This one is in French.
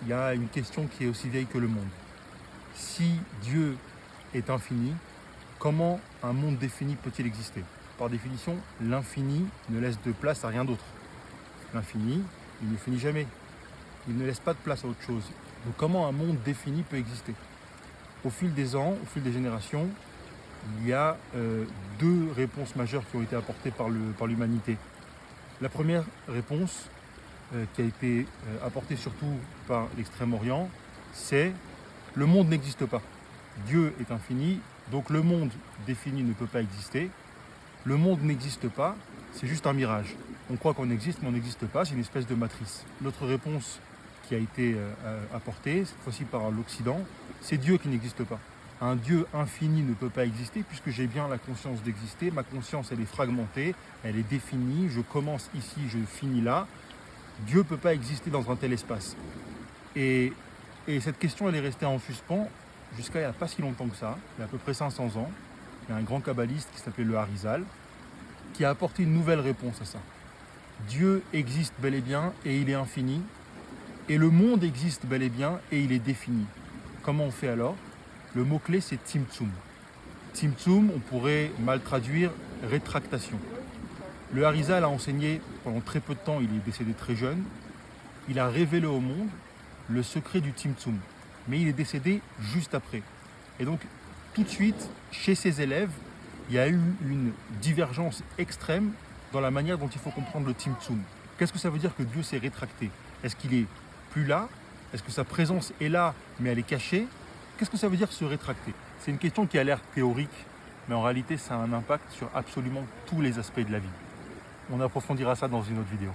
il y a une question qui est aussi vieille que le monde. Si Dieu est infini, comment un monde défini peut-il exister? Par définition, l'infini ne laisse de place à rien d'autre. L'infini, il ne finit jamais. Il ne laisse pas de place à autre chose. Donc comment un monde défini peut exister? Au fil des ans, au fil des générations, il y a deux réponses majeures qui ont été apportées par l'humanité. La première réponse, qui a été apportée surtout par l'Extrême-Orient, c'est le monde n'existe pas. Dieu est infini, donc le monde défini ne peut pas exister. Le monde n'existe pas, c'est juste un mirage. On croit qu'on existe, mais on n'existe pas, c'est une espèce de matrice. L'autre réponse qui a été apportée, cette fois-ci par l'Occident, c'est Dieu qui n'existe pas. Un Dieu infini ne peut pas exister puisque j'ai bien la conscience d'exister. Ma conscience, elle est fragmentée, elle est définie. Je commence ici, je finis là. Dieu ne peut pas exister dans un tel espace. Et cette question, elle est restée en suspens jusqu'à il n'y a pas si longtemps que ça, il y a à peu près 500 ans. Il y a un grand kabbaliste qui s'appelait le Harizal qui a apporté une nouvelle réponse à ça. Dieu existe bel et bien et il est infini. Et le monde existe bel et bien et il est défini. Comment on fait alors? Le mot-clé, c'est Tzimtzum. Tzimtzum, on pourrait mal traduire rétractation. Le Harizal a enseigné pendant très peu de temps, il est décédé très jeune. Il a révélé au monde le secret du Tzimtzum. Mais il est décédé juste après. Et donc, tout de suite, chez ses élèves, il y a eu une divergence extrême dans la manière dont il faut comprendre le Tzimtzum. Qu'est-ce que ça veut dire que Dieu s'est rétracté? Est-ce qu'il est plus là? Est-ce que sa présence est là, mais elle est cachée? Qu'est-ce que ça veut dire se rétracter? C'est une question qui a l'air théorique, mais en réalité, ça a un impact sur absolument tous les aspects de la vie. On approfondira ça dans une autre vidéo.